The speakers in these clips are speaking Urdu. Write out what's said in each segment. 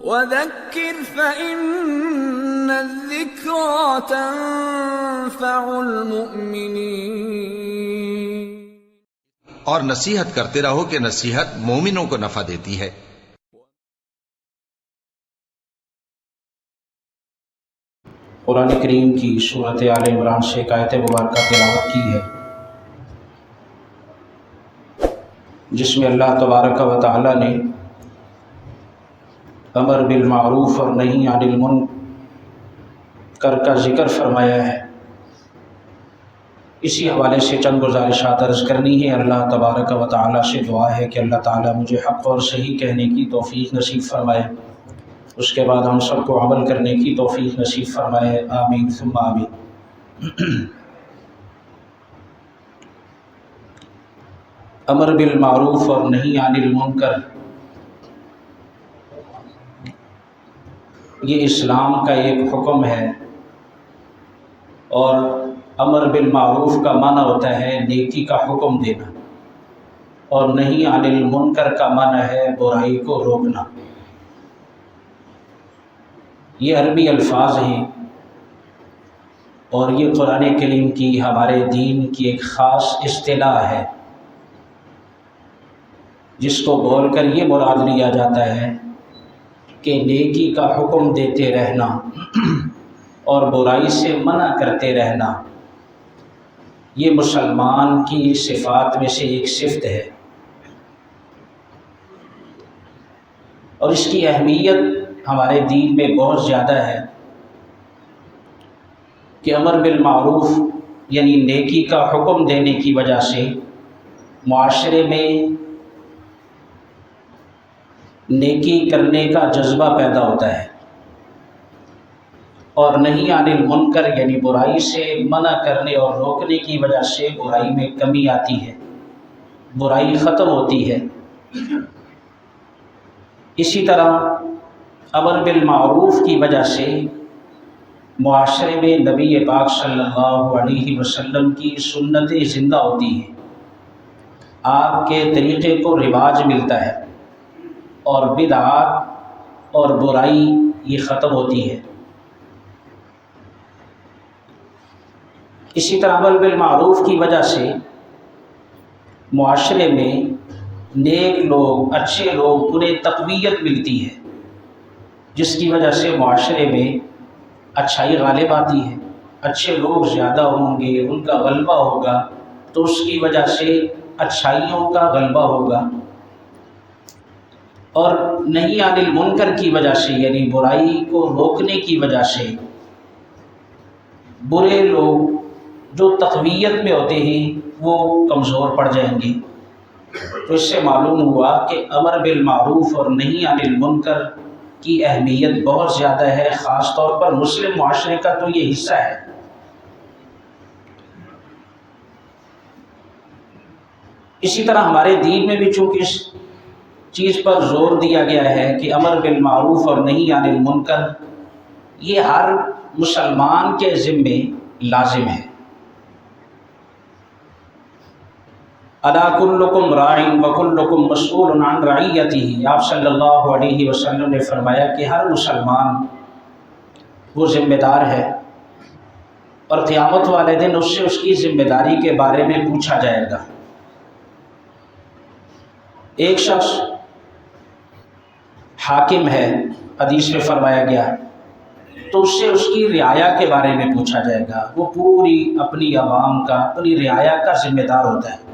وَذَكِّرْ فَإِنَّ الذِّكْرَىٰ تَنفَعُ الْمُؤْمِنِينَ۔ اور نصیحت کرتے رہو کہ نصیحت مومنوں کو نفع دیتی ہے۔ قرآن کریم کی سورۃ آل عمران سے ایک آیت مبارکہ تلاوت کی ہے، جس میں اللہ تبارک و تعالی نے امر بالمعروف اور نہی عن المنکر کا ذکر فرمایا ہے۔ اسی حوالے سے چند گزارشات عرض کرنی ہے۔ اللہ تبارک و تعالی سے دعا ہے کہ اللہ تعالی مجھے حق اور صحیح کہنے کی توفیق نصیب فرمائے، اس کے بعد ہم سب کو عمل کرنے کی توفیق نصیب فرمائے، آمین ثم آمین۔ امر بالمعروف اور نہی عن المنکر، یہ اسلام کا ایک حکم ہے، اور امر بالمعروف کا معنی ہوتا ہے نیکی کا حکم دینا، اور نہی عن المنکر کا معنی ہے برائی کو روکنا۔ یہ عربی الفاظ ہیں، اور یہ قرآن کریم کی ہمارے دین کی ایک خاص اصطلاح ہے، جس کو بول کر یہ مراد لیا جاتا ہے کہ نیکی کا حکم دیتے رہنا اور برائی سے منع کرتے رہنا، یہ مسلمان کی صفات میں سے ایک صفت ہے، اور اس کی اہمیت ہمارے دین میں بہت زیادہ ہے کہ امر بالمعروف یعنی نیکی کا حکم دینے کی وجہ سے معاشرے میں نیکی کرنے کا جذبہ پیدا ہوتا ہے، اور نہی عن المنکر یعنی برائی سے منع کرنے اور روکنے کی وجہ سے برائی میں کمی آتی ہے، برائی ختم ہوتی ہے۔ اسی طرح امر بالمعروف کی وجہ سے معاشرے میں نبی پاک صلی اللہ علیہ وسلم کی سنتیں زندہ ہوتی ہیں، آپ کے طریقے کو رواج ملتا ہے، اور بدعات اور برائی یہ ختم ہوتی ہے۔ اسی طرح امر بالمعروف کی وجہ سے معاشرے میں نیک لوگ، اچھے لوگ، انہیں تقویت ملتی ہے، جس کی وجہ سے معاشرے میں اچھائی غالب آتی ہے، اچھے لوگ زیادہ ہوں گے، ان کا غلبہ ہوگا، تو اس کی وجہ سے اچھائیوں کا غلبہ ہوگا۔ اور نہی عن المنکر کی وجہ سے یعنی برائی کو روکنے کی وجہ سے برے لوگ جو تقویت میں ہوتے ہیں وہ کمزور پڑ جائیں گے۔ تو اس سے معلوم ہوا کہ امر بالمعروف اور نہی عن المنکر کی اہمیت بہت زیادہ ہے، خاص طور پر مسلم معاشرے کا تو یہ حصہ ہے۔ اسی طرح ہمارے دین میں بھی چونکہ اس چیز پر زور دیا گیا ہے کہ امر بالمعروف اور نہی عن المنکر یہ ہر مسلمان کے ذمے لازم ہے۔ الا کلکم راع وکلکم مسئول عن رعیتہ، آپ صلی اللہ علیہ وسلم نے فرمایا کہ ہر مسلمان وہ ذمہ دار ہے، اور قیامت والے دن اس سے اس کی ذمہ داری کے بارے میں پوچھا جائے گا۔ ایک شخص حاکم ہے، حدیث میں فرمایا گیا، تو اس سے اس کی رعایا کے بارے میں پوچھا جائے گا۔ وہ پوری اپنی عوام کا، اپنی رعایا کا ذمہ دار ہوتا ہے۔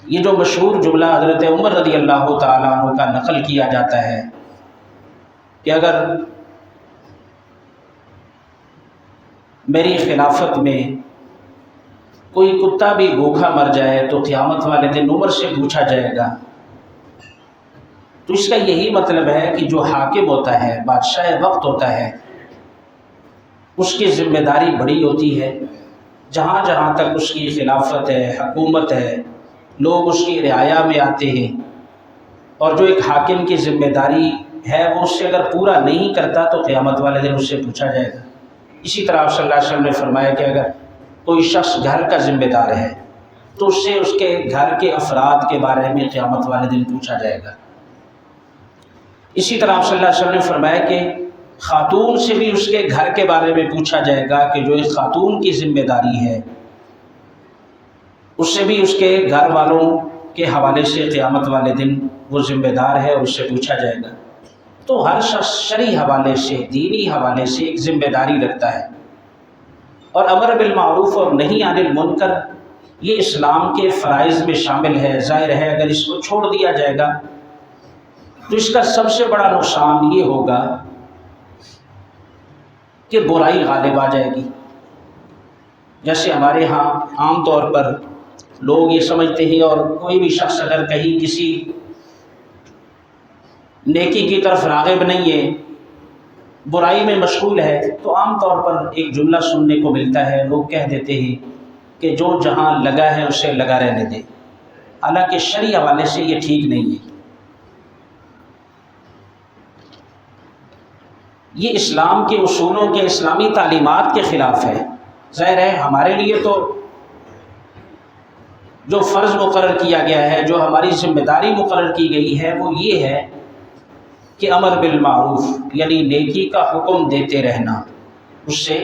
یہ جو مشہور جملہ حضرت عمر رضی اللہ تعالیٰ عنہ کا نقل کیا جاتا ہے کہ اگر میری خلافت میں کوئی کتا بھی بھوکا مر جائے تو قیامت والے دن عمر سے پوچھا جائے گا، تو اس کا یہی مطلب ہے کہ جو حاکم ہوتا ہے، بادشاہ وقت ہوتا ہے، اس کی ذمہ داری بڑی ہوتی ہے۔ جہاں جہاں تک اس کی خلافت ہے، حکومت ہے، لوگ اس کی رعایا میں آتے ہیں، اور جو ایک حاکم کی ذمہ داری ہے وہ اس سے اگر پورا نہیں کرتا تو قیامت والے دن اس سے پوچھا جائے گا۔ اسی طرح آپ صلی اللہ علیہ وسلم نے فرمایا کہ اگر کوئی شخص گھر کا ذمہ دار ہے تو اس سے اس کے گھر کے افراد کے بارے میں قیامت والے دن پوچھا جائے گا۔ اسی طرح آپ صلی اللہ علیہ وسلم نے فرمایا کہ خاتون سے بھی اس کے گھر کے بارے میں پوچھا جائے گا کہ جو ایک خاتون کی ذمہ داری ہے اس سے بھی اس کے گھر والوں کے حوالے سے قیامت والے دن وہ ذمہ دار ہے اور اس سے پوچھا جائے گا۔ تو ہر شخص شرعی حوالے سے، دینی حوالے سے ایک ذمہ داری رکھتا ہے، اور امر بالمعروف اور نہی عن المنکر یہ اسلام کے فرائض میں شامل ہے۔ ظاہر ہے اگر اس کو چھوڑ دیا جائے گا تو اس کا سب سے بڑا نقصان یہ ہوگا کہ برائی غالب آ جائے گی۔ جیسے ہمارے ہاں عام طور پر لوگ یہ سمجھتے ہیں، اور کوئی بھی شخص اگر کہیں کسی نیکی کی طرف راغب نہیں ہے، برائی میں مشغول ہے، تو عام طور پر ایک جملہ سننے کو ملتا ہے، لوگ کہہ دیتے ہیں کہ جو جہاں لگا ہے اسے لگا رہنے دے۔ حالانکہ شرعی حوالے سے یہ ٹھیک نہیں ہے، یہ اسلام کے اصولوں کے، اسلامی تعلیمات کے خلاف ہے۔ ظاہر ہے ہمارے لیے تو جو فرض مقرر کیا گیا ہے، جو ہماری ذمہ داری مقرر کی گئی ہے، وہ یہ ہے کہ امر بالمعروف یعنی نیکی کا حکم دیتے رہنا، اس سے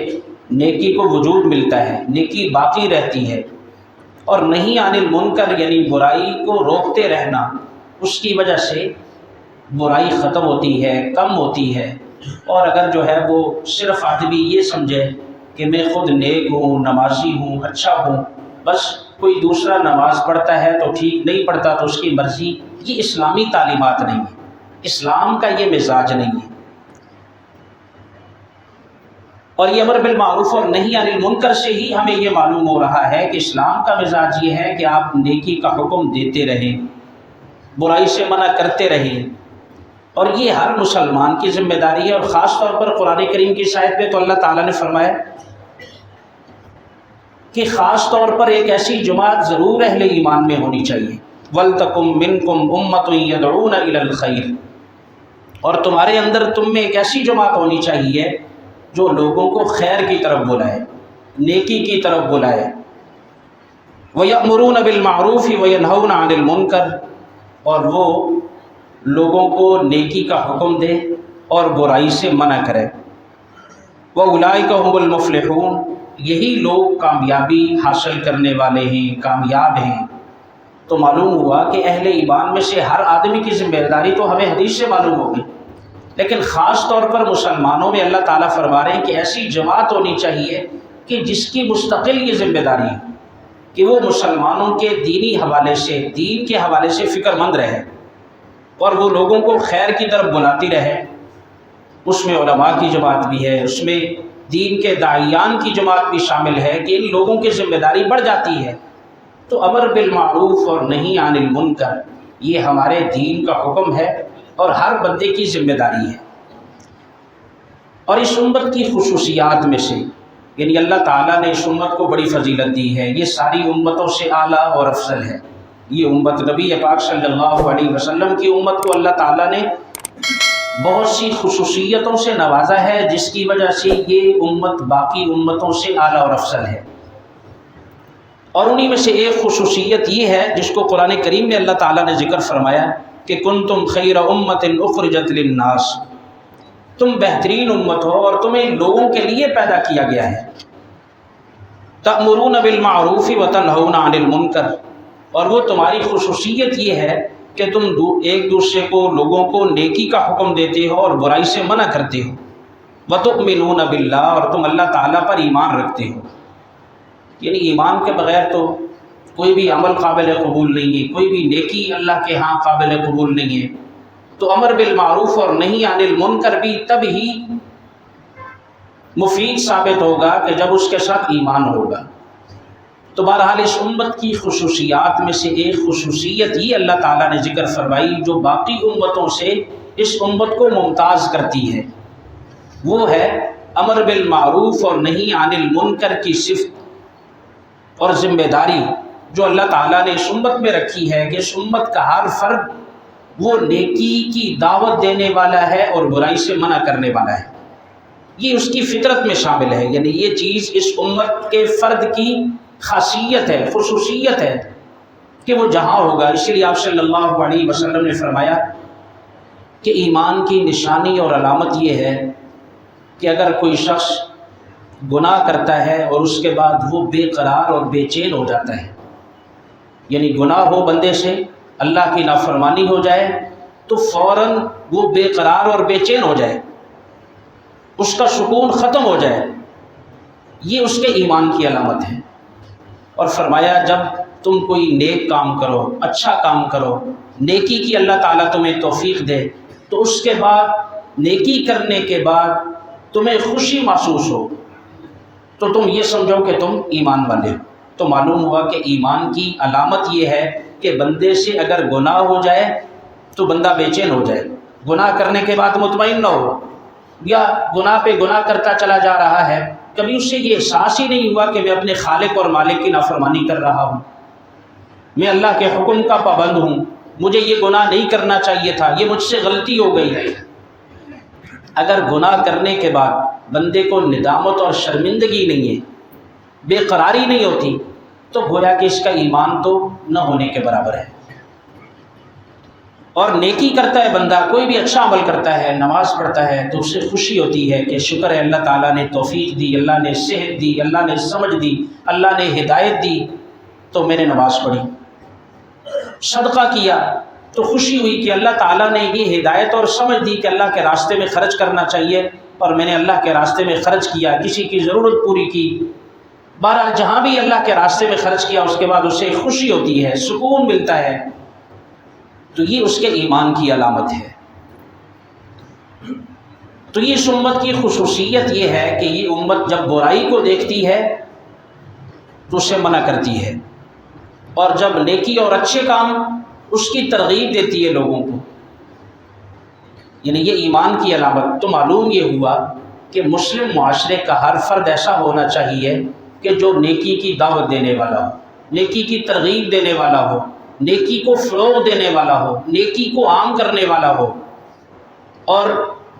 نیکی کو وجود ملتا ہے، نیکی باقی رہتی ہے، اور نہی عن المنکر یعنی برائی کو روکتے رہنا، اس کی وجہ سے برائی ختم ہوتی ہے، کم ہوتی ہے۔ اور اگر جو ہے وہ صرف آدمی یہ سمجھے کہ میں خود نیک ہوں، نمازی ہوں، اچھا ہوں، بس کوئی دوسرا نماز پڑھتا ہے تو ٹھیک، نہیں پڑھتا تو اس کی مرضی، یہ اسلامی تعلیمات نہیں ہے، اسلام کا یہ مزاج نہیں ہے۔ اور یہ امر بالمعروف اور نہی عن المنکر سے ہی ہمیں یہ معلوم ہو رہا ہے کہ اسلام کا مزاج یہ ہے کہ آپ نیکی کا حکم دیتے رہیں، برائی سے منع کرتے رہیں، اور یہ ہر مسلمان کی ذمہ داری ہے۔ اور خاص طور پر قرآن کریم کی آیت میں تو اللہ تعالیٰ نے فرمایا کہ خاص طور پر ایک ایسی جماعت ضرور اہل ایمان میں ہونی چاہیے، وَلْتَكُمْ مِنْكُمْ أُمَّةٌ يَدْعُونَ إِلَى الْخَيْرِ، اور تمہارے اندر تم میں ایک ایسی جماعت ہونی چاہیے جو لوگوں کو خیر کی طرف بلائے، نیکی کی طرف بلائے، وَيَأْمُرُونَ بِالْمَعْرُوفِ وَيَنْهَوْنَ عَنِ الْمُنْكَرِ، اور وہ لوگوں کو نیکی کا حکم دے اور برائی سے منع کرے۔ وَأُولَئِكَ هُمُ الْمُفْلِحُونَ، یہی لوگ کامیابی حاصل کرنے والے ہیں، کامیاب ہیں۔ تو معلوم ہوا کہ اہل ایمان میں سے ہر آدمی کی ذمہ داری تو ہمیں حدیث سے معلوم ہوگی، لیکن خاص طور پر مسلمانوں میں اللہ تعالیٰ فرما رہے ہیں کہ ایسی جماعت ہونی چاہیے کہ جس کی مستقل یہ ذمہ داری ہے کہ وہ مسلمانوں کے دینی حوالے سے، دین کے حوالے سے فکر مند رہے، اور وہ لوگوں کو خیر کی طرف بلاتی رہے۔ اس میں علماء کی جماعت بھی ہے، اس میں دین کے داعیان کی جماعت بھی شامل ہے کہ ان لوگوں کی ذمہ داری بڑھ جاتی ہے۔ تو امر بالمعروف اور نہی عن المنکر یہ ہمارے دین کا حکم ہے اور ہر بندے کی ذمہ داری ہے۔ اور اس امت کی خصوصیات میں سے، یعنی اللہ تعالیٰ نے اس امت کو بڑی فضیلت دی ہے، یہ ساری امتوں سے اعلیٰ اور افضل ہے۔ یہ امت نبی پاک صلی اللہ علیہ وسلم کی امت کو اللہ تعالیٰ نے بہت سی خصوصیتوں سے نوازا ہے، جس کی وجہ سے یہ امت باقی امتوں سے اعلیٰ اور افضل ہے۔ اور انہی میں سے ایک خصوصیت یہ ہے جس کو قرآن کریم میں اللہ تعالیٰ نے ذکر فرمایا کہ کنتم خیر امت اخرجت للناس، تم بہترین امت ہو اور تمہیں لوگوں کے لیے پیدا کیا گیا ہے۔ تأمرون بالمعروف وتنہون عن المنکر، اور وہ تمہاری خصوصیت یہ ہے کہ تم ایک دوسرے کو، لوگوں کو نیکی کا حکم دیتے ہو اور برائی سے منع کرتے ہو۔ وتؤمنون باللہ، اور تم اللہ تعالیٰ پر ایمان رکھتے ہو۔ یعنی ایمان کے بغیر تو کوئی بھی عمل قابل قبول نہیں ہے، کوئی بھی نیکی اللہ کے ہاں قابل قبول نہیں ہے۔ تو امر بالمعروف اور نہی عن المنکر بھی تب ہی مفید ثابت ہوگا کہ جب اس کے ساتھ ایمان ہوگا۔ تو بہرحال اس امت کی خصوصیات میں سے ایک خصوصیت یہ اللہ تعالیٰ نے ذکر فرمائی جو باقی امتوں سے اس امت کو ممتاز کرتی ہے، وہ ہے امر بالمعروف اور نہی عن المنکر کی صفت اور ذمہ داری جو اللہ تعالیٰ نے اس امت میں رکھی ہے کہ اس امت کا ہر فرد وہ نیکی کی دعوت دینے والا ہے اور برائی سے منع کرنے والا ہے۔ یہ اس کی فطرت میں شامل ہے، یعنی یہ چیز اس امت کے فرد کی خاصیت ہے، خصوصیت ہے کہ وہ جہاں ہوگا۔ اس لیے آپ صلی اللہ علیہ وسلم نے فرمایا کہ ایمان کی نشانی اور علامت یہ ہے کہ اگر کوئی شخص گناہ کرتا ہے اور اس کے بعد وہ بے قرار اور بے چین ہو جاتا ہے، یعنی گناہ ہو بندے سے، اللہ کی نافرمانی ہو جائے تو فوراً وہ بے قرار اور بے چین ہو جائے، اس کا سکون ختم ہو جائے، یہ اس کے ایمان کی علامت ہے۔ اور فرمایا جب تم کوئی نیک کام کرو، اچھا کام کرو، نیکی کی اللہ تعالیٰ تمہیں توفیق دے، تو اس کے بعد نیکی کرنے کے بعد تمہیں خوشی محسوس ہو، تو تم یہ سمجھو کہ تم ایمان والے ہو۔ تو معلوم ہوا کہ ایمان کی علامت یہ ہے کہ بندے سے اگر گناہ ہو جائے تو بندہ بے چین ہو جائے، گناہ کرنے کے بعد مطمئن نہ ہو، یا گناہ پہ گناہ کرتا چلا جا رہا ہے، کبھی اس سے یہ احساس ہی نہیں ہوا کہ میں اپنے خالق اور مالک کی نافرمانی کر رہا ہوں، میں اللہ کے حکم کا پابند ہوں، مجھے یہ گناہ نہیں کرنا چاہیے تھا، یہ مجھ سے غلطی ہو گئی۔ اگر گناہ کرنے کے بعد بندے کو ندامت اور شرمندگی نہیں ہے، بے قراری نہیں ہوتی، تو گویا کہ اس کا ایمان تو نہ ہونے کے برابر ہے۔ اور نیکی کرتا ہے بندہ، کوئی بھی اچھا عمل کرتا ہے، نماز پڑھتا ہے، تو اسے خوشی ہوتی ہے کہ شکر ہے اللہ تعالیٰ نے توفیق دی، اللہ نے صحت دی، اللہ نے سمجھ دی، اللہ نے ہدایت دی، تو میں نے نماز پڑھی۔ صدقہ کیا تو خوشی ہوئی کہ اللہ تعالیٰ نے یہ ہدایت اور سمجھ دی کہ اللہ کے راستے میں خرچ کرنا چاہیے، اور میں نے اللہ کے راستے میں خرچ کیا، کسی کی ضرورت پوری کی۔ بہرحال جہاں بھی اللہ کے راستے میں خرچ کیا، اس کے بعد اسے خوشی ہوتی ہے، سکون ملتا ہے، تو یہ اس کے ایمان کی علامت ہے۔ تو یہ اس امت کی خصوصیت یہ ہے کہ یہ امت جب برائی کو دیکھتی ہے تو اسے منع کرتی ہے، اور جب نیکی اور اچھے کام اس کی ترغیب دیتی ہے لوگوں کو، یعنی یہ ایمان کی علامت۔ تو معلوم یہ ہوا کہ مسلم معاشرے کا ہر فرد ایسا ہونا چاہیے کہ جو نیکی کی دعوت دینے والا ہو، نیکی کی ترغیب دینے والا ہو، نیکی کو فروغ دینے والا ہو، نیکی کو عام کرنے والا ہو، اور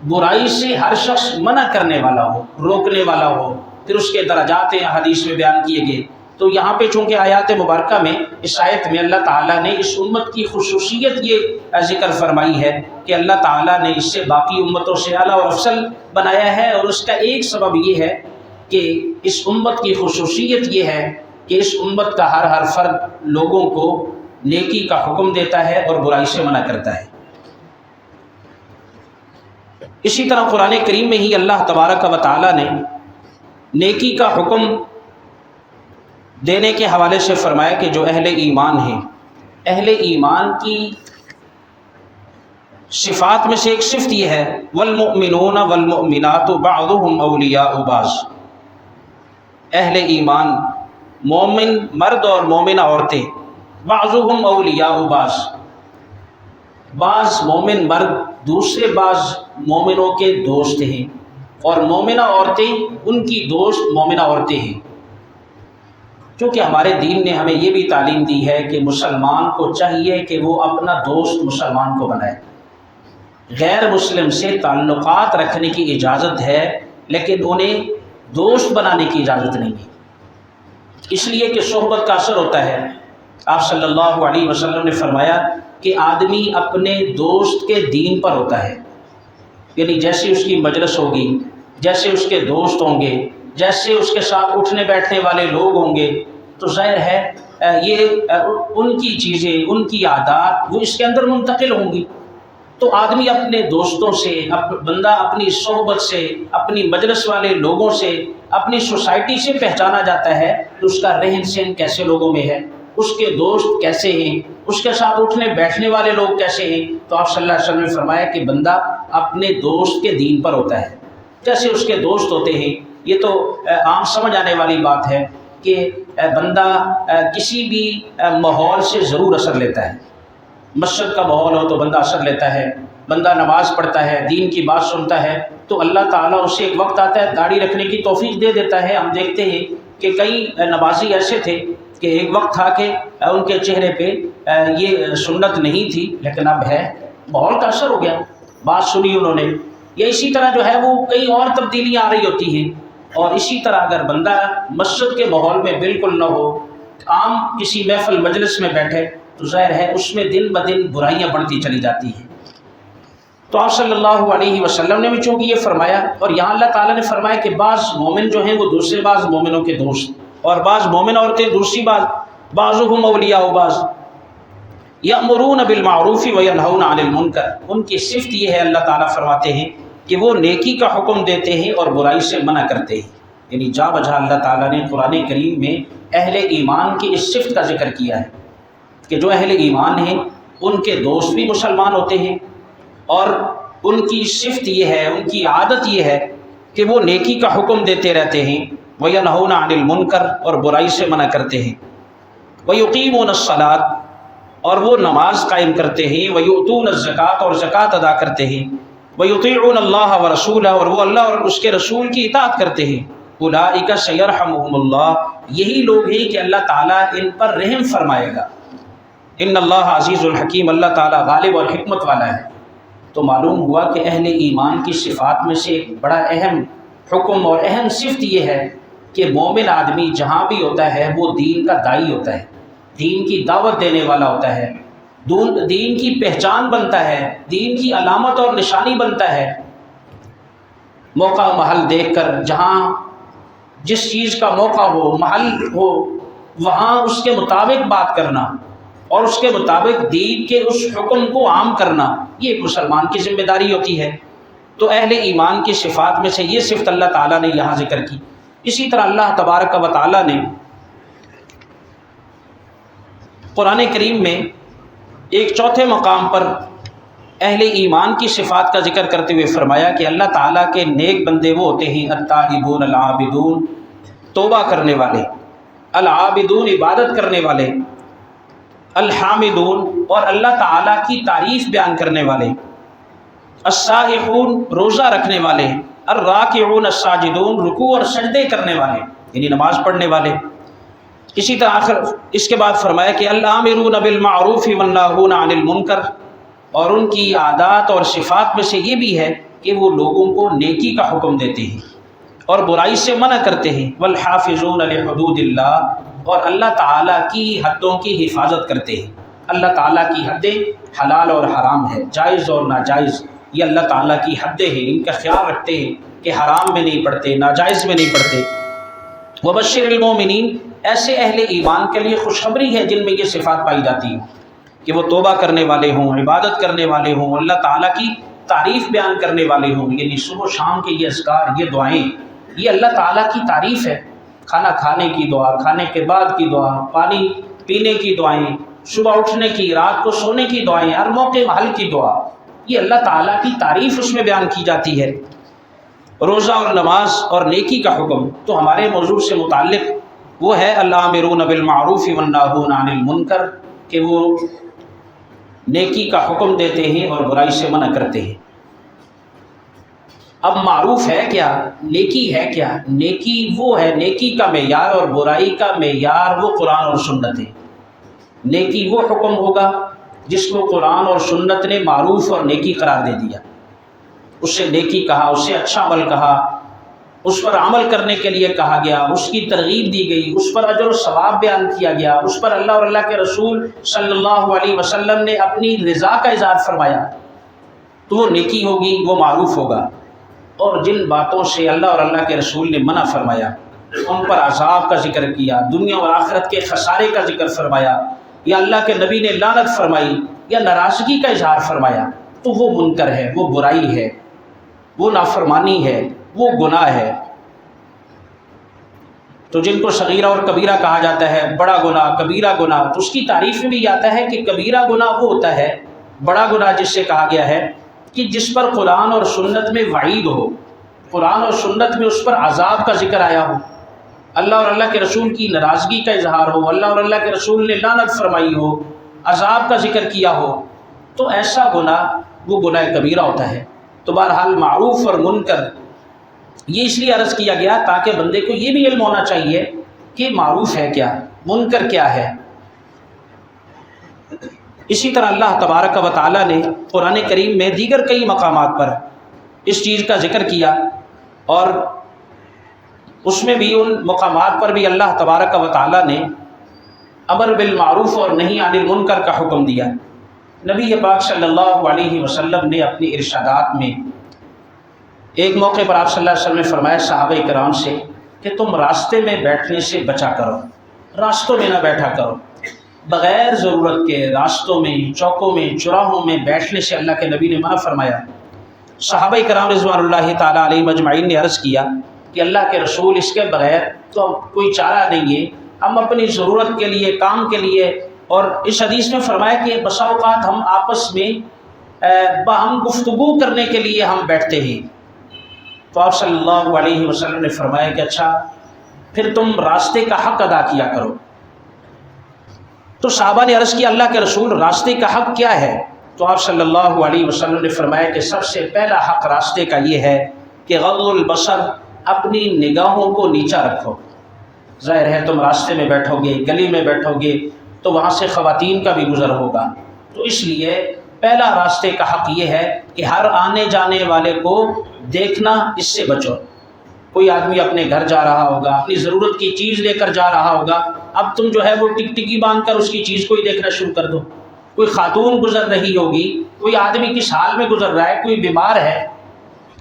برائی سے ہر شخص منع کرنے والا ہو، روکنے والا ہو۔ پھر اس کے درجات حدیث میں بیان کیے گئے۔ تو یہاں پہ چونکہ آیات مبارکہ میں، اس آیت میں اللہ تعالیٰ نے اس امت کی خصوصیت یہ ذکر فرمائی ہے کہ اللہ تعالیٰ نے اس سے باقی امتوں سے اعلیٰ اور افضل بنایا ہے، اور اس کا ایک سبب یہ ہے کہ اس امت کی خصوصیت یہ ہے کہ اس امت کا ہر فرد لوگوں کو نیکی کا حکم دیتا ہے اور برائی سے منع کرتا ہے۔ اسی طرح قرآن کریم میں ہی اللہ تبارک و تعالیٰ نے نیکی کا حکم دینے کے حوالے سے فرمایا کہ جو اہل ایمان ہیں، اہل ایمان کی صفات میں سے ایک صفت یہ ہے والمؤمنون والمؤمنات بعضهم اولیاء بعض۔ اہل ایمان، مومن مرد اور مومنہ عورتیں، بعضهم اولیاء بعض، بعض مومن مرد دوسرے بعض مومنوں کے دوست ہیں، اور مومنہ عورتیں ان کی دوست مومنہ عورتیں ہیں۔ کیونکہ ہمارے دین نے ہمیں یہ بھی تعلیم دی ہے کہ مسلمان کو چاہیے کہ وہ اپنا دوست مسلمان کو بنائے۔ غیر مسلم سے تعلقات رکھنے کی اجازت ہے، لیکن انہیں دوست بنانے کی اجازت نہیں ہے، اس لیے کہ صحبت کا اثر ہوتا ہے۔ آپ صلی اللہ علیہ وسلم نے فرمایا کہ آدمی اپنے دوست کے دین پر ہوتا ہے، یعنی جیسے اس کی مجلس ہوگی، جیسے اس کے دوست ہوں گے، جیسے اس کے ساتھ اٹھنے بیٹھنے والے لوگ ہوں گے، تو ظاہر ہے یہ ان کی چیزیں، ان کی عادات وہ اس کے اندر منتقل ہوں گی۔ تو آدمی اپنے دوستوں سے، بندہ اپنی صحبت سے، اپنی مجلس والے لوگوں سے، اپنی سوسائٹی سے پہچانا جاتا ہے کہ اس کا رہن سہن کیسے لوگوں میں ہے، اس کے دوست کیسے ہیں، اس کے ساتھ اٹھنے بیٹھنے والے لوگ کیسے ہیں۔ تو آپ صلی اللہ علیہ وسلم نے فرمایا کہ بندہ اپنے دوست کے دین پر ہوتا ہے، جیسے اس کے دوست ہوتے ہیں۔ یہ تو عام سمجھ آنے والی بات ہے کہ بندہ کسی بھی ماحول سے ضرور اثر لیتا ہے۔ مسجد کا ماحول ہو تو بندہ اثر لیتا ہے، بندہ نماز پڑھتا ہے، دین کی بات سنتا ہے، تو اللہ تعالیٰ اسے ایک وقت آتا ہے داڑھی رکھنے کی توفیق دے دیتا ہے۔ ہم دیکھتے ہیں کہ کئی نمازی ایسے تھے کہ ایک وقت تھا کہ ان کے چہرے پہ یہ سنت نہیں تھی، لیکن اب ہے، ماحول کا اثر ہو گیا، بات سنی انہوں نے۔ یا اسی طرح جو ہے وہ کئی اور تبدیلیاں آ رہی ہوتی ہیں۔ اور اسی طرح اگر بندہ مسجد کے ماحول میں بالکل نہ ہو، عام کسی محفل مجلس میں بیٹھے، تو ظاہر ہے اس میں دن بدن برائیاں بڑھتی چلی جاتی ہیں۔ تو آپ صلی اللہ علیہ وسلم نے بھی چونکہ یہ فرمایا، اور یہاں اللہ تعالیٰ نے فرمایا کہ بعض مومن جو ہیں وہ دوسرے بعض مومنوں کے دوست، اور بعض مومن عورتیں دوسری بعضهم اولیاء بعض، یأمرون بالمعروف وینہون عن المنکر، ان کی صفت یہ ہے، اللہ تعالیٰ فرماتے ہیں کہ وہ نیکی کا حکم دیتے ہیں اور برائی سے منع کرتے ہیں۔ یعنی جا بجا اللہ تعالیٰ نے قرآن کریم میں اہل ایمان کی اس صفت کا ذکر کیا ہے کہ جو اہل ایمان ہیں ان کے دوست بھی مسلمان ہوتے ہیں، اور ان کی صفت یہ ہے، ان کی عادت یہ ہے کہ وہ نیکی کا حکم دیتے رہتے ہیں، وینہون عن المنکر، اور برائی سے منع کرتے ہیں، ویقیمون الصلاۃ، اور وہ نماز قائم کرتے ہیں، ویؤتون الزکوٰۃ، اور زکوٰۃ ادا کرتے ہیں، ویطیعون اللہ ورسولہ، اور وہ اللہ اور اس کے رسول کی اطاعت کرتے ہیں، اولئک سیرحمہم اللہ، یہی لوگ ہیں کہ اللہ تعالیٰ ان پر رحم فرمائے گا۔ ان اللہ عزیز الحکیم، اللہ تعالیٰ غالب اور حکمت والا ہے۔ تو معلوم ہوا کہ اہل ایمان کی صفات میں سے ایک بڑا اہم حکم اور اہم صفت یہ ہے کہ مومن آدمی جہاں بھی ہوتا ہے وہ دین کا داعی ہوتا ہے، دین کی دعوت دینے والا ہوتا ہے، دین کی پہچان بنتا ہے، دین کی علامت اور نشانی بنتا ہے۔ موقع محل دیکھ کر جہاں جس چیز کا موقع ہو، محل ہو، وہاں اس کے مطابق بات کرنا اور اس کے مطابق دین کے اس حکم کو عام کرنا، یہ ایک مسلمان کی ذمہ داری ہوتی ہے۔ تو اہل ایمان کی صفات میں سے یہ صفت اللہ تعالیٰ نے یہاں ذکر کی۔ اسی طرح اللہ تبارک و تعالیٰ نے قرآن کریم میں ایک چوتھے مقام پر اہل ایمان کی صفات کا ذکر کرتے ہوئے فرمایا کہ اللہ تعالیٰ کے نیک بندے وہ ہوتے ہیں التائبون العابدون، توبہ کرنے والے، العابدون عبادت کرنے والے، الحامدون اور اللہ تعالیٰ کی تعریف بیان کرنے والے، السائحون روزہ رکھنے والے، الراکعون الساجدون رکوع اور سجدے کرنے والے یعنی نماز پڑھنے والے۔ اسی طرح آخر اس کے بعد فرمایا کہ الآمرون بالمعروف والناہون عن المنکر، اور ان کی عادات اور صفات میں سے یہ بھی ہے کہ وہ لوگوں کو نیکی کا حکم دیتے ہیں اور برائی سے منع کرتے ہیں، والحافظون لحدود اللہ، اور اللہ تعالیٰ کی حدوں کی حفاظت کرتے ہیں۔ اللہ تعالیٰ کی حدیں حلال اور حرام ہے، جائز اور ناجائز، یہ اللہ تعالیٰ کی حدیں ہیں، ان کا خیال رکھتے ہیں کہ حرام میں نہیں پڑھتے، ناجائز میں نہیں پڑھتے۔ وبشر المومنین، ایسے اہل ایمان کے لیے خوشخبری ہے جن میں یہ صفات پائی جاتی ہیں کہ وہ توبہ کرنے والے ہوں، عبادت کرنے والے ہوں، اللہ تعالیٰ کی تعریف بیان کرنے والے ہوں، یعنی صبح و شام کے یہ اذکار، یہ دعائیں، یہ اللہ تعالیٰ کی تعریف ہے۔ کھانا کھانے کی دعا، کھانے کے بعد کی دعا، پانی پینے کی دعائیں، صبح اٹھنے کی، رات کو سونے کی دعائیں، ہر موقع محل کی دعا، یہ اللہ تعالیٰ کی تعریف اس میں بیان کی جاتی ہے۔ روزہ اور نماز اور نیکی کا حکم تو ہمارے موضوع سے متعلق وہ ہے الآمرون بالمعروف والناہون عن المنکر، کہ وہ نیکی کا حکم دیتے ہیں اور برائی سے منع کرتے ہیں۔ اب معروف ہے کیا؟ نیکی ہے کیا؟ نیکی وہ ہے، نیکی کا معیار اور برائی کا معیار وہ قرآن اور سنت ہے۔ نیکی وہ حکم ہوگا جس کو قرآن اور سنت نے معروف اور نیکی قرار دے دیا، اس سے نیکی کہا، اس سے اچھا عمل کہا، اس پر عمل کرنے کے لیے کہا گیا، اس کی ترغیب دی گئی، اس پر اجر و ثواب بیان کیا گیا، اس پر اللہ اور اللہ کے رسول صلی اللہ علیہ وسلم نے اپنی رضا کا اظہار فرمایا، تو وہ نیکی ہوگی، وہ معروف ہوگا۔ اور جن باتوں سے اللہ اور اللہ کے رسول نے منع فرمایا، ان پر عذاب کا ذکر کیا، دنیا اور آخرت کے خسارے کا ذکر فرمایا، یا اللہ کے نبی نے لعنت فرمائی یا ناراضگی کا اظہار فرمایا، تو وہ منکر ہے، وہ برائی ہے، وہ نافرمانی ہے، وہ گناہ ہے۔ تو جن کو صغیرہ اور کبیرہ کہا جاتا ہے، بڑا گناہ، کبیرہ گناہ، تو اس کی تعریف میں بھی آتا ہے کہ کبیرہ گناہ وہ ہوتا ہے، بڑا گناہ جس سے کہا گیا ہے کہ جس پر قرآن اور سنت میں وعید ہو، قرآن اور سنت میں اس پر عذاب کا ذکر آیا ہو، اللہ اور اللہ کے رسول کی ناراضگی کا اظہار ہو، اللہ اور اللہ کے رسول نے لعنت فرمائی ہو، عذاب کا ذکر کیا ہو، تو ایسا گناہ وہ گناہ کبیرہ ہوتا ہے۔ تو بہرحال معروف اور منکر یہ اس لیے عرض کیا گیا تاکہ بندے کو یہ بھی علم ہونا چاہیے کہ معروف ہے کیا، منکر کیا ہے۔ اسی طرح اللہ تبارک و تعالیٰ نے قرآن کریم میں دیگر کئی مقامات پر اس چیز کا ذکر کیا، اور اس میں بھی ان مقامات پر بھی اللہ تبارک و تعالیٰ نے امر بالمعروف اور نہی عن المنکر کا حکم دیا۔ نبی پاک صلی اللہ علیہ وسلم نے اپنی ارشادات میں ایک موقع پر آپ صلی اللہ علیہ وسلم نے فرمایا صحابہ کرام سے کہ تم راستے میں بیٹھنے سے بچا کرو، راستوں میں نہ بیٹھا کرو، بغیر ضرورت کے راستوں میں، چوکوں میں، چوراہوں میں بیٹھنے سے اللہ کے نبی نے منع فرمایا۔ صحابہ کرام رضوان اللہ تعالیٰ علیہ مجمعین نے عرض کیا کہ اللہ کے رسول اس کے بغیر تو کوئی چارہ نہیں ہے، ہم اپنی ضرورت کے لیے، کام کے لیے، اور اس حدیث میں فرمایا کہ بسا اوقات ہم آپس میں باہم گفتگو کرنے کے لیے ہم بیٹھتے ہیں۔ تو آپ صلی اللہ علیہ وسلم نے فرمایا کہ اچھا پھر تم راستے کا حق ادا کیا کرو۔ تو صحابہ نے عرض کیا اللہ کے رسول راستے کا حق کیا ہے؟ تو آپ صلی اللہ علیہ وسلم نے فرمایا کہ سب سے پہلا حق راستے کا یہ ہے کہ غض البصر، اپنی نگاہوں کو نیچا رکھو۔ ظاہر ہے تم راستے میں بیٹھو گے، گلی میں بیٹھو گے تو وہاں سے خواتین کا بھی گزر ہوگا، تو اس لیے پہلا راستے کا حق یہ ہے کہ ہر آنے جانے والے کو دیکھنا، اس سے بچو۔ کوئی آدمی اپنے گھر جا رہا ہوگا، اپنی ضرورت کی چیز لے کر جا رہا ہوگا، اب تم جو ہے وہ ٹکٹکی باندھ کر اس کی چیز کو ہی دیکھنا شروع کر دو۔ کوئی خاتون گزر رہی ہوگی، کوئی آدمی کس حال میں گزر رہا ہے، کوئی بیمار ہے،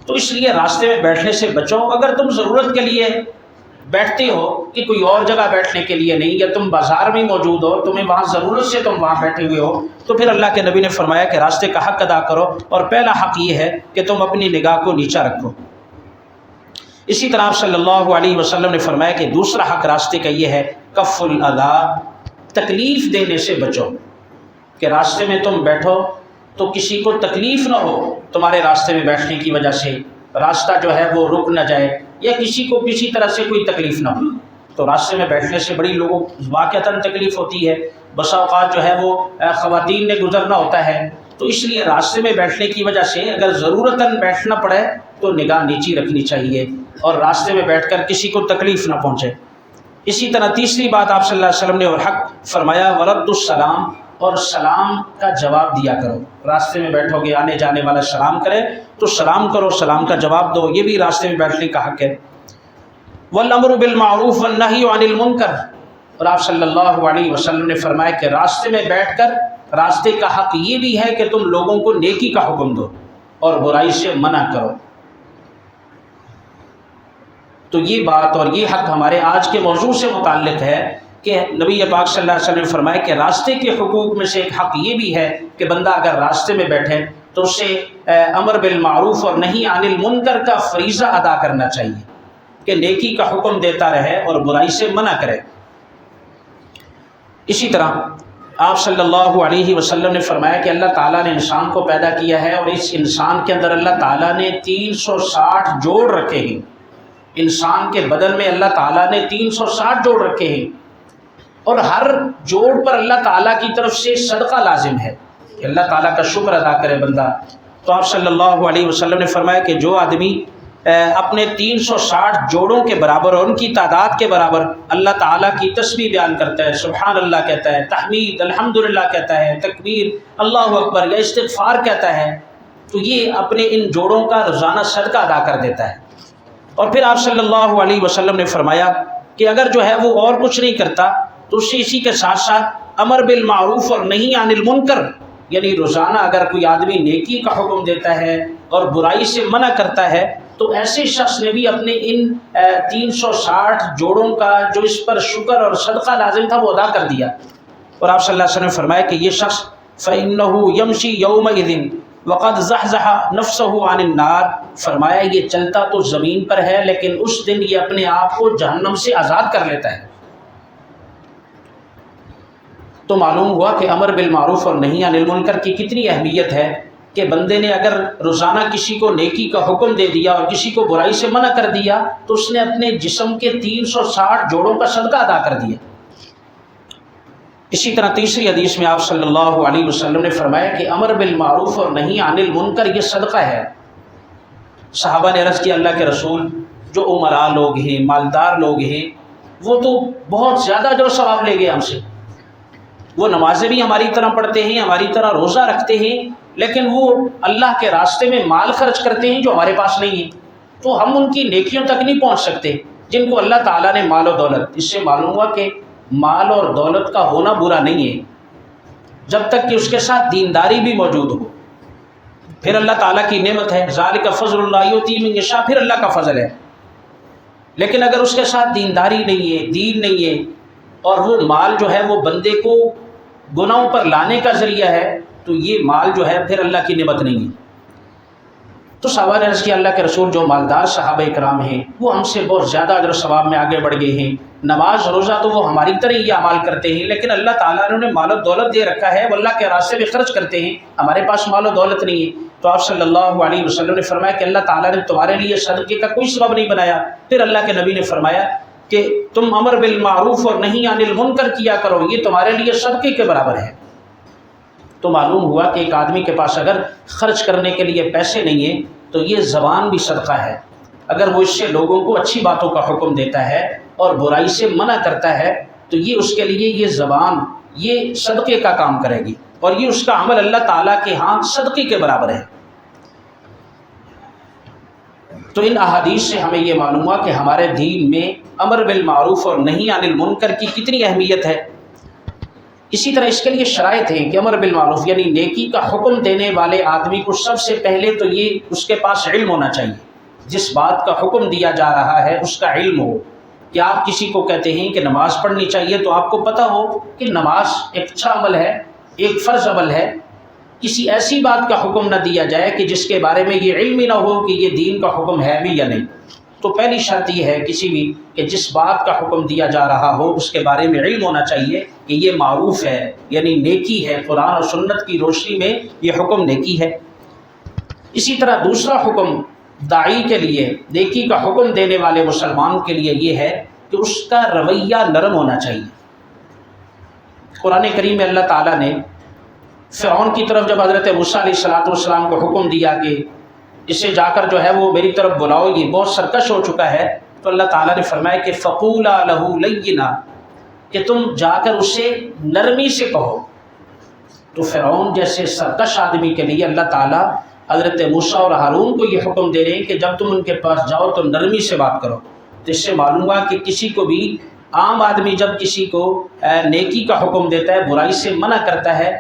تو اس لیے راستے میں بیٹھنے سے بچو۔ اگر تم ضرورت کے لیے بیٹھتے ہو کہ کوئی اور جگہ بیٹھنے کے لیے نہیں، یا تم بازار میں موجود ہو، تمہیں وہاں ضرورت سے تم وہاں بیٹھے ہوئے ہو، تو پھر اللہ کے نبی نے فرمایا کہ راستے کا حق ادا کرو، اور پہلا حق یہ ہے کہ تم اپنی نگاہ کو نیچا رکھو۔ اسی طرح آپ صلی اللہ علیہ وسلم نے فرمایا کہ دوسرا حق راستے کا یہ ہے کف الاذی، تکلیف دینے سے بچو، کہ راستے میں تم بیٹھو تو کسی کو تکلیف نہ ہو، تمہارے راستے میں بیٹھنے کی وجہ سے راستہ جو ہے وہ رک نہ جائے، یا کسی کو کسی طرح سے کوئی تکلیف نہ ہو۔ تو راستے میں بیٹھنے سے بڑی لوگوں واقعتاً تکلیف ہوتی ہے، بسا اوقات جو ہے وہ خواتین نے گزرنا ہوتا ہے، تو اس لیے راستے میں بیٹھنے کی وجہ سے اگر ضرورتاً بیٹھنا پڑے تو نگاہ نیچی رکھنی چاہیے، اور راستے میں بیٹھ کر کسی کو تکلیف نہ پہنچے۔ اسی طرح تیسری بات آپ صلی اللہ علیہ وسلم نے اور حق فرمایا ورد السلام، اور سلام کا جواب دیا کرو۔ راستے میں بیٹھو گے، آنے جانے والا سلام کرے تو سلام کرو، سلام کا جواب دو، یہ بھی راستے میں بیٹھنے کا حق ہے۔ والامر بالمعروف والنہی عن المنکر، اور آپ صلی اللہ علیہ وسلم نے فرمایا کہ راستے میں بیٹھ کر راستے کا حق یہ بھی ہے کہ تم لوگوں کو نیکی کا حکم دو اور برائی سے منع کرو۔ تو یہ بات اور یہ حق ہمارے آج کے موضوع سے متعلق ہے کہ نبی پاک صلی اللہ علیہ وسلم نے فرمایا کہ راستے کے حقوق میں سے ایک حق یہ بھی ہے کہ بندہ اگر راستے میں بیٹھے تو اسے امر بالمعروف اور نہی عن المنکر کا فریضہ ادا کرنا چاہیے، کہ نیکی کا حکم دیتا رہے اور برائی سے منع کرے۔ اسی طرح آپ صلی اللہ علیہ وسلم نے فرمایا کہ اللہ تعالیٰ نے انسان کو پیدا کیا ہے، اور اس انسان کے اندر اللہ تعالیٰ نے 360 جوڑ رکھے ہیں۔ انسان کے بدن میں اللہ تعالیٰ نے 360 جوڑ رکھے ہیں، اور ہر جوڑ پر اللہ تعالیٰ کی طرف سے صدقہ لازم ہے کہ اللہ تعالیٰ کا شکر ادا کرے بندہ۔ تو آپ صلی اللہ علیہ وسلم نے فرمایا کہ جو آدمی اپنے 360 جوڑوں کے برابر اور ان کی تعداد کے برابر اللہ تعالیٰ کی تسبیح بیان کرتا ہے، سبحان اللہ کہتا ہے، تحمید الحمدللہ کہتا ہے، تکبیر اللہ اکبر یا استغفار کہتا ہے، تو یہ اپنے ان جوڑوں کا روزانہ صدقہ ادا کر دیتا ہے۔ اور پھر آپ صلی اللہ علیہ وسلم نے فرمایا کہ اگر جو ہے وہ اور کچھ نہیں کرتا تو اسی کے ساتھ ساتھ امر بالمعروف اور نہی عن المنکر، یعنی روزانہ اگر کوئی آدمی نیکی کا حکم دیتا ہے اور برائی سے منع کرتا ہے تو ایسے شخص نے بھی اپنے ان 360 جوڑوں کا جو اس پر شکر اور صدقہ لازم تھا وہ ادا کر دیا۔ اور آپ صلی اللہ علیہ وسلم نے فرمایا کہ یہ شخص فَإِنَّهُ يَمْشِي يَوْمَئِذٍ وَقَدْ زَحْزَحَ نَفْسَهُ عَنِ النَّارِ، فرمایا یہ چلتا تو زمین پر ہے لیکن اس دن یہ اپنے آپ کو جہنم سے آزاد کر لیتا ہے۔ تو معلوم ہوا کہ امر بالمعروف اور نہی عن المنکر کی کتنی اہمیت ہے، کہ بندے نے اگر روزانہ کسی کو نیکی کا حکم دے دیا اور کسی کو برائی سے منع کر دیا تو اس نے اپنے جسم کے 360 جوڑوں کا صدقہ ادا کر دیا۔ اسی طرح تیسری حدیث میں آپ صلی اللہ علیہ وسلم نے فرمایا کہ امر بالمعروف اور نہی عن المنکر یہ صدقہ ہے۔ صحابہ نے عرض کیا اللہ کے رسول، جو عمراء لوگ ہیں، مالدار لوگ ہیں، وہ تو بہت زیادہ جو ثواب لے گئے ہم سے، وہ نمازیں بھی ہماری طرح پڑھتے ہیں، ہماری طرح روزہ رکھتے ہیں، لیکن وہ اللہ کے راستے میں مال خرچ کرتے ہیں جو ہمارے پاس نہیں ہے، تو ہم ان کی نیکیوں تک نہیں پہنچ سکتے جن کو اللہ تعالیٰ نے مال و دولت۔ اس سے معلوم ہوا کہ مال اور دولت کا ہونا برا نہیں ہے، جب تک کہ اس کے ساتھ دینداری بھی موجود ہو، پھر اللہ تعالیٰ کی نعمت ہے، ذالک فضل اللہ یؤتی من یشاء، پھر اللہ کا فضل ہے۔ لیکن اگر اس کے ساتھ دینداری نہیں ہے، دین نہیں ہے، اور وہ مال جو ہے وہ بندے کو گناہوں پر لانے کا ذریعہ ہے، تو یہ مال جو ہے پھر اللہ کی نعمت نہیں ہے۔ تو صحابہ نے عرض کیا اللہ کے رسول، جو مالدار صحابہ کرام ہیں وہ ہم سے بہت زیادہ اجر و ثواب میں آگے بڑھ گئے ہیں، نماز روزہ تو وہ ہماری طرح ہی اعمال کرتے ہیں، لیکن اللہ تعالیٰ نے انہیں مال و دولت دے رکھا ہے، وہ اللہ کے راستے میں خرچ کرتے ہیں، ہمارے پاس مال و دولت نہیں ہے۔ تو آپ صلی اللہ علیہ وسلم نے فرمایا کہ اللہ تعالیٰ نے تمہارے لیے صدقے کا کوئی سبب نہیں بنایا۔ پھر اللہ کے نبی نے فرمایا کہ تم امر بالمعروف اور نہی عن المنکر کیا کرو، یہ تمہارے لیے صدقے کے برابر ہے۔ تو معلوم ہوا کہ ایک آدمی کے پاس اگر خرچ کرنے کے لیے پیسے نہیں ہیں تو یہ زبان بھی صدقہ ہے۔ اگر وہ اس سے لوگوں کو اچھی باتوں کا حکم دیتا ہے اور برائی سے منع کرتا ہے تو یہ اس کے لیے یہ زبان یہ صدقے کا کام کرے گی، اور یہ اس کا عمل اللہ تعالیٰ کے ہاں صدقے کے برابر ہے۔ تو ان احادیث سے ہمیں یہ معلوم ہوا کہ ہمارے دین میں امر بالمعروف اور نہی عن المنکر کی کتنی اہمیت ہے۔ اسی طرح اس کے لیے شرائط ہیں کہ امر بالمعروف یعنی نیکی کا حکم دینے والے آدمی کو سب سے پہلے تو یہ اس کے پاس علم ہونا چاہیے، جس بات کا حکم دیا جا رہا ہے اس کا علم ہو۔ کہ آپ کسی کو کہتے ہیں کہ نماز پڑھنی چاہیے تو آپ کو پتہ ہو کہ نماز ایک اچھا عمل ہے، ایک فرض عمل ہے، کسی ایسی بات کا حکم نہ دیا جائے کہ جس کے بارے میں یہ علم ہی نہ ہو کہ یہ دین کا حکم ہے بھی یا نہیں۔ تو پہلی شرط یہ ہے کسی بھی کہ جس بات کا حکم دیا جا رہا ہو اس کے بارے میں علم ہونا چاہیے کہ یہ معروف ہے، یعنی نیکی ہے، قرآن اور سنت کی روشنی میں یہ حکم نیکی ہے۔ اسی طرح دوسرا حکم داعی کے لیے، نیکی کا حکم دینے والے مسلمان کے لیے یہ ہے کہ اس کا رویہ نرم ہونا چاہیے۔ قرآن کریم میں اللہ تعالیٰ نے فرعون کی طرف جب حضرت موسیٰ علیہ السلام کو حکم دیا کہ اسے جا کر جو ہے وہ میری طرف بلاؤ، یہ بہت سرکش ہو چکا ہے، تو اللہ تعالیٰ نے فرمایا کہ فَقُولَا لَهُ لَيِّنًا، کہ تم جا کر اسے نرمی سے کہو۔ تو فرعون جیسے سرکش آدمی کے لیے اللہ تعالیٰ حضرت موسیٰ اور ہارون کو یہ حکم دے رہے ہیں کہ جب تم ان کے پاس جاؤ تو نرمی سے بات کرو۔ تو اس سے معلوم ہوا کہ کسی کو بھی عام آدمی جب کسی کو نیکی کا حکم دیتا ہے، برائی سے منع کرتا ہے،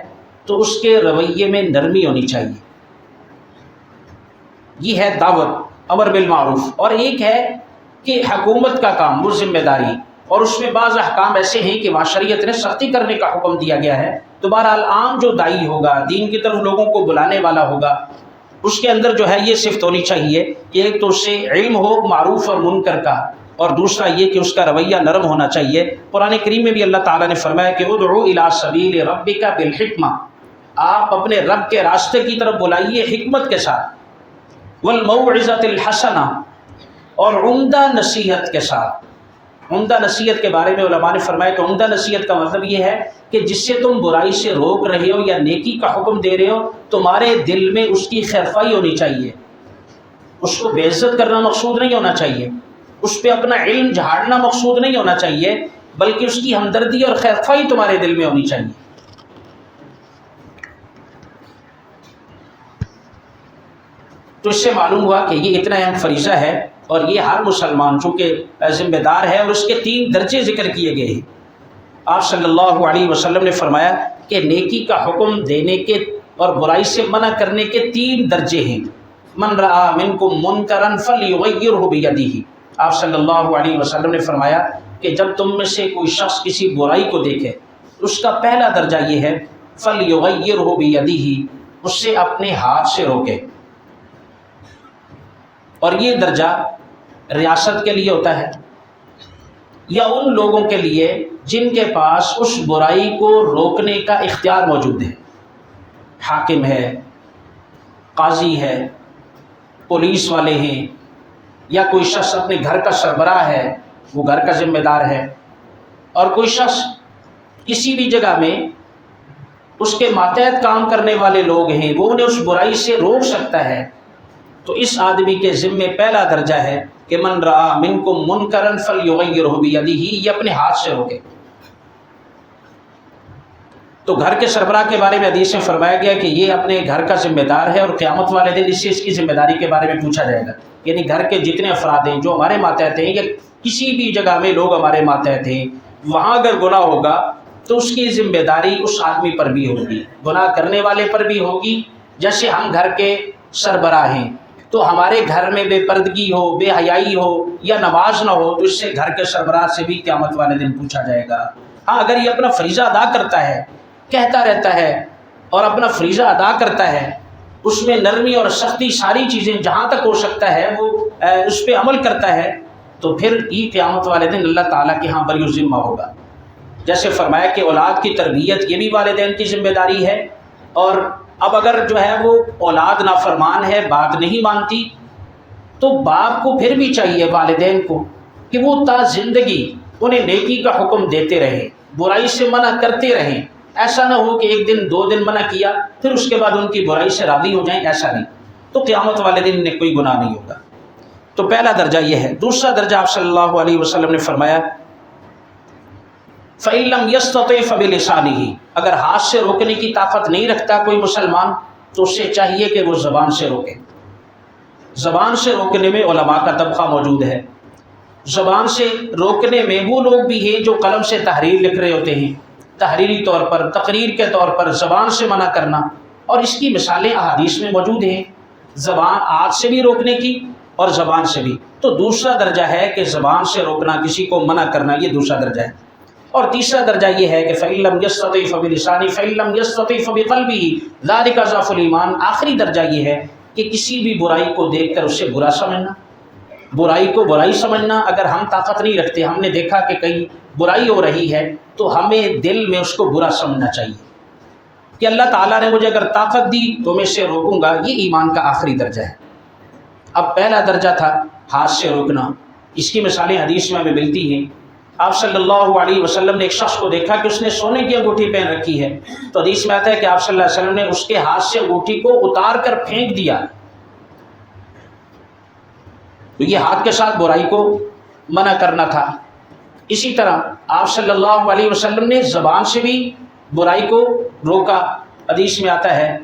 تو اس کے رویے میں نرمی ہونی چاہیے۔ یہ ہے دعوت، امر بالمعروف۔ اور ایک ہے کہ حکومت کا کام، وہ ذمہ داری، اور اس میں بعض احکام ایسے ہیں کہ وہاں شریعت نے سختی کرنے کا حکم دیا گیا ہے۔ تو بہرحال عام جو داعی ہوگا، دین کی طرف لوگوں کو بلانے والا ہوگا، اس کے اندر جو ہے یہ صفت ہونی چاہیے کہ ایک تو اس سے علم ہو معروف اور منکر کا، اور دوسرا یہ کہ اس کا رویہ نرم ہونا چاہیے۔ قرآن کریم میں بھی اللہ تعالیٰ نے فرمایا کہ ادعو الی سبیل ربک بالحکمہ، آپ اپنے رب کے راستے کی طرف بلائیے حکمت کے ساتھ، والموعظۃ الحسنہ، اور عمدہ نصیحت کے ساتھ۔ عمدہ نصیحت کے بارے میں علماء نے فرمایا کہ عمدہ نصیحت کا مطلب یہ ہے کہ جس سے تم برائی سے روک رہے ہو یا نیکی کا حکم دے رہے ہو، تمہارے دل میں اس کی خیرخواہی ہونی چاہیے، اس کو بے عزت کرنا مقصود نہیں ہونا چاہیے، اس پہ اپنا علم جھاڑنا مقصود نہیں ہونا چاہیے، بلکہ اس کی ہمدردی اور خیرخواہی تمہارے دل میں ہونی چاہیے۔ تو اس سے معلوم ہوا کہ یہ اتنا اہم فریضہ ہے، اور یہ ہر مسلمان چونکہ ذمہ دار ہے، اور اس کے 3 درجے ذکر کیے گئے ہیں۔ آپ صلی اللہ علیہ وسلم نے فرمایا کہ نیکی کا حکم دینے کے اور برائی سے منع کرنے کے 3 درجے ہیں۔ من رأى منکم منکرا فلیغیرہ بیدہ، آپ صلی اللہ علیہ وسلم نے فرمایا کہ جب تم میں سے کوئی شخص کسی برائی کو دیکھے، اس کا پہلا درجہ یہ ہے فلیغیرہ بیدہ، اس سے اپنے ہاتھ سے روکے۔ اور یہ درجہ ریاست کے لیے ہوتا ہے یا ان لوگوں کے لیے جن کے پاس اس برائی کو روکنے کا اختیار موجود ہے، حاکم ہے، قاضی ہے، پولیس والے ہیں، یا کوئی شخص اپنے گھر کا سربراہ ہے، وہ گھر کا ذمہ دار ہے، اور کوئی شخص کسی بھی جگہ میں اس کے ماتحت کام کرنے والے لوگ ہیں، وہ انہیں اس برائی سے روک سکتا ہے۔ تو اس آدمی کے ذمے پہلا درجہ ہے کہ من رأى منکم منکرا فلیغیرہ بیدہ، یہ اپنے ہاتھ سے روکے۔ تو گھر کے سربراہ کے بارے میں حدیث میں فرمایا گیا کہ یہ اپنے گھر کا ذمہ دار ہے، اور قیامت والے دن اس سے اس کی ذمہ داری کے بارے میں پوچھا جائے گا۔ یعنی گھر کے جتنے افراد ہیں جو ہمارے ماتحت ہیں، یا کسی بھی جگہ میں لوگ ہمارے ماتحت ہیں، وہاں اگر گناہ ہوگا تو اس کی ذمہ داری اس آدمی پر بھی ہوگی، گناہ کرنے والے پر بھی ہوگی۔ جیسے ہم گھر کے سربراہ ہیں تو ہمارے گھر میں بے پردگی ہو، بے حیائی ہو یا نماز نہ ہو تو اس سے گھر کے سربراہ سے بھی قیامت والے دن پوچھا جائے گا۔ ہاں اگر یہ اپنا فریضہ ادا کرتا ہے، کہتا رہتا ہے اور اپنا فریضہ ادا کرتا ہے، اس میں نرمی اور سختی ساری چیزیں جہاں تک ہو سکتا ہے وہ اس پہ عمل کرتا ہے، تو پھر یہ قیامت والے دن اللہ تعالیٰ کے ہاں بری ذمہ ہوگا۔ جیسے فرمایا کہ اولاد کی تربیت یہ بھی والدین کی ذمہ داری ہے، اور اب اگر جو ہے وہ اولاد نافرمان ہے، بات نہیں مانتی، تو باپ کو پھر بھی چاہیے والدین کو کہ وہ تا زندگی انہیں نیکی کا حکم دیتے رہیں، برائی سے منع کرتے رہیں۔ ایسا نہ ہو کہ ایک دن دو دن منع کیا پھر اس کے بعد ان کی برائی سے راضی ہو جائیں، ایسا نہیں، تو قیامت والے دن انہیں کوئی گناہ نہیں ہوگا۔ تو پہلا درجہ یہ ہے۔ دوسرا درجہ آپ صلی اللہ علیہ وسلم نے فرمایا فَإِن لَّمْ يَسْتَطِعْ فَبِلِسَانِهِ، اگر ہاتھ سے روکنے کی طاقت نہیں رکھتا کوئی مسلمان تو اسے چاہیے کہ وہ زبان سے روکے۔ زبان سے روکنے میں علماء کا طبقہ موجود ہے۔ زبان سے روکنے میں وہ لوگ بھی ہیں جو قلم سے تحریر لکھ رہے ہوتے ہیں، تحریری طور پر، تقریر کے طور پر زبان سے منع کرنا، اور اس کی مثالیں احادیث میں موجود ہیں، زبان ہاتھ سے بھی روکنے کی اور زبان سے بھی۔ تو دوسرا درجہ ہے کہ زبان سے روکنا، کسی کو منع کرنا، یہ دوسرا درجہ ہے۔ اور تیسرا درجہ یہ ہے کہ فَإِن لَّمْ يَسْتَطِعْ فَبِلِسَانِهِ فَإِن لَّمْ يَسْتَطِعْ فَبِقَلْبِهِ ذَلِكَ ضَعْفُ الْإِيمَانِ، آخری درجہ یہ ہے کہ کسی بھی برائی کو دیکھ کر اسے برا سمجھنا، برائی کو برائی سمجھنا۔ اگر ہم طاقت نہیں رکھتے، ہم نے دیکھا کہ کہیں برائی ہو رہی ہے تو ہمیں دل میں اس کو برا سمجھنا چاہیے کہ اللہ تعالیٰ نے مجھے اگر طاقت دی تو میں اسے روکوں گا، یہ ایمان کا آخری درجہ ہے۔ اب پہلا درجہ تھا ہاتھ سے روکنا، اس کی مثالیں حدیث میں ہمیں ملتی ہیں۔ آپ صلی اللہ علیہ وسلم نے ایک شخص کو دیکھا کہ اس نے سونے کی انگوٹھی پہن رکھی ہے، تو حدیث میں آتا ہے کہ آپ صلی اللہ علیہ وسلم نے اس کے ہاتھ سے انگوٹھی کو اتار کر پھینک دیا۔ تو یہ ہاتھ کے ساتھ برائی کو منع کرنا تھا۔ اسی طرح آپ صلی اللہ علیہ وسلم نے زبان سے بھی برائی کو روکا۔ حدیث میں آتا ہے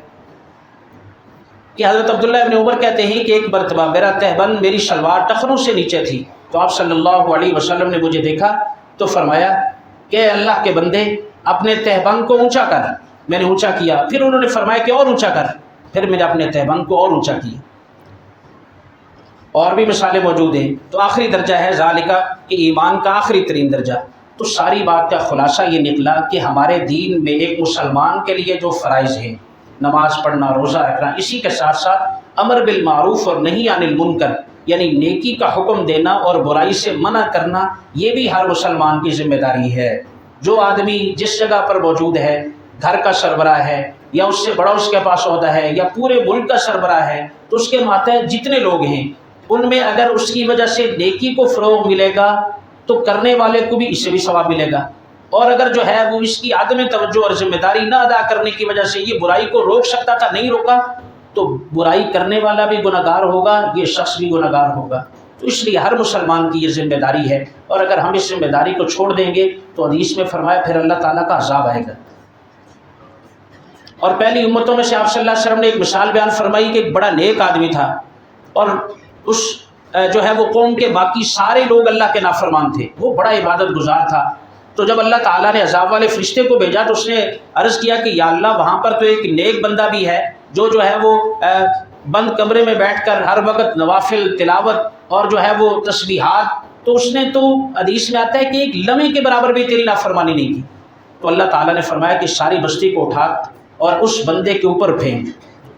کہ حضرت عبداللہ ابن عمر کہتے ہیں کہ ایک مرتبہ میرا تہبند میری شلوار ٹخنوں سے نیچے تھی، تو آپ صلی اللہ علیہ وسلم نے مجھے دیکھا تو فرمایا کہ اللہ کے بندے اپنے تہبند کو اونچا کر۔ میں نے اونچا کیا، پھر انہوں نے فرمایا کہ اور اونچا کر، پھر میں نے اپنے تہبند کو اور اونچا کیا۔ اور بھی مثالیں موجود ہیں۔ تو آخری درجہ ہے ذالکہ، کہ ایمان کا آخری ترین درجہ۔ تو ساری بات کا خلاصہ یہ نکلا کہ ہمارے دین میں ایک مسلمان کے لیے جو فرائض ہیں، نماز پڑھنا، روزہ رکھنا، اسی کے ساتھ ساتھ امر بالمعروف اور نہی عن المنکر، یعنی نیکی کا حکم دینا اور برائی سے منع کرنا، یہ بھی ہر مسلمان کی ذمہ داری ہے۔ جو آدمی جس جگہ پر موجود ہے، گھر کا سربراہ ہے یا اس سے بڑا اس کے پاس عہدہ ہے یا پورے ملک کا سربراہ ہے، تو اس کے ماتحت جتنے لوگ ہیں ان میں اگر اس کی وجہ سے نیکی کو فروغ ملے گا تو کرنے والے کو بھی اس سے بھی ثواب ملے گا، اور اگر جو ہے وہ اس کی عدم توجہ اور ذمہ داری نہ ادا کرنے کی وجہ سے یہ برائی کو روک سکتا تھا، نہیں روکا، تو برائی کرنے والا بھی گناہ گار ہوگا، یہ شخص بھی گناہ گار ہوگا۔ تو اس لیے ہر مسلمان کی یہ ذمہ داری ہے، اور اگر ہم اس ذمہ داری کو چھوڑ دیں گے تو حدیث میں فرمایا پھر اللہ تعالیٰ کا عذاب آئے گا۔ اور پہلی امتوں میں سے آپ صلی اللہ علیہ وسلم نے ایک مثال بیان فرمائی کہ ایک بڑا نیک آدمی تھا، اور اس جو ہے وہ قوم کے باقی سارے لوگ اللہ کے نافرمان تھے، وہ بڑا عبادت گزار تھا۔ تو جب اللہ تعالیٰ نے عذاب والے فرشتے کو بھیجا تو اس نے عرض کیا کہ یا اللہ وہاں پر تو ایک نیک بندہ بھی ہے جو ہے وہ بند کمرے میں بیٹھ کر ہر وقت نوافل تلاوت اور جو ہے وہ تسبیحات، تو اس نے تو حدیث میں آتا ہے کہ ایک لمحے کے برابر بھی تیری نافرمانی نہیں کی۔ تو اللہ تعالیٰ نے فرمایا کہ ساری بستی کو اٹھا اور اس بندے کے اوپر پھینک،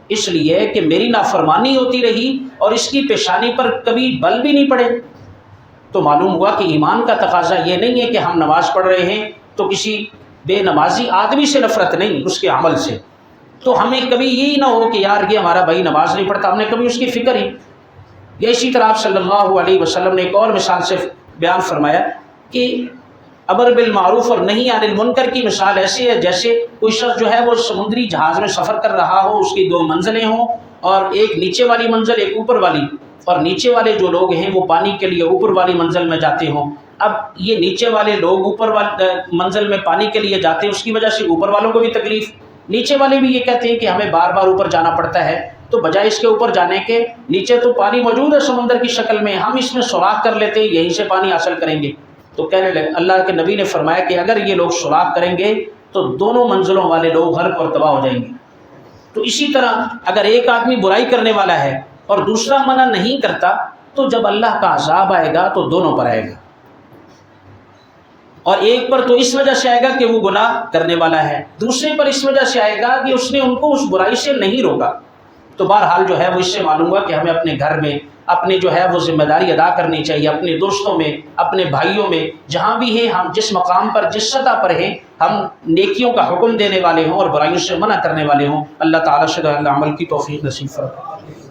اس لیے کہ میری نافرمانی ہوتی رہی اور اس کی پیشانی پر کبھی بل بھی نہیں پڑے۔ تو معلوم ہوا کہ ایمان کا تقاضا یہ نہیں ہے کہ ہم نماز پڑھ رہے ہیں تو کسی بے نمازی آدمی سے نفرت نہیں، اس کے عمل سے۔ تو ہمیں کبھی یہی نہ ہو کہ یار یہ ہمارا بھائی نماز نہیں پڑھتا، ہم نے کبھی اس کی فکر ہی۔ یا اسی طرح آپ صلی اللہ علیہ وسلم نے ایک اور مثال سے بیان فرمایا کہ امر بالمعروف اور نہی عن المنکر کی مثال ایسی ہے جیسے کوئی شخص جو ہے وہ سمندری جہاز میں سفر کر رہا ہو، اس کی دو منزلیں ہوں اور ایک نیچے والی منزل ایک اوپر والی، اور نیچے والے جو لوگ ہیں وہ پانی کے لیے اوپر والی منزل میں جاتے ہوں۔ اب یہ نیچے والے لوگ اوپر والی منزل میں پانی کے لیے جاتے ہیں، اس کی وجہ سے اوپر والوں کو بھی تکلیف، نیچے والے بھی یہ کہتے ہیں کہ ہمیں بار بار اوپر جانا پڑتا ہے، تو بجائے اس کے اوپر جانے کے نیچے تو پانی موجود ہے سمندر کی شکل میں، ہم اس میں سوراخ کر لیتے ہیں، یہیں سے پانی حاصل کریں گے۔ تو کہنے لگے اللہ کے نبی نے فرمایا کہ اگر یہ لوگ سراغ کریں گے تو دونوں منزلوں والے لوگ غرق اور تباہ ہو جائیں گے۔ تو اسی طرح اگر ایک آدمی برائی کرنے والا ہے اور دوسرا منع نہیں کرتا تو جب اللہ کا عذاب آئے گا تو دونوں پر آئے گا، اور ایک پر تو اس وجہ سے آئے گا کہ وہ گناہ کرنے والا ہے، دوسرے پر اس وجہ سے آئے گا کہ اس نے ان کو اس برائی سے نہیں روکا۔ تو بہرحال جو ہے وہ اس سے معلوم ہوا کہ ہمیں اپنے گھر میں اپنے جو ہے وہ ذمہ داری ادا کرنی چاہیے، اپنے دوستوں میں، اپنے بھائیوں میں، جہاں بھی ہیں ہم جس مقام پر جس سطح پر ہیں ہم نیکیوں کا حکم دینے والے ہوں اور برائیوں سے منع کرنے والے ہوں۔ اللہ تعالیٰ سے عمل کی توفیق نصیب فرمائے۔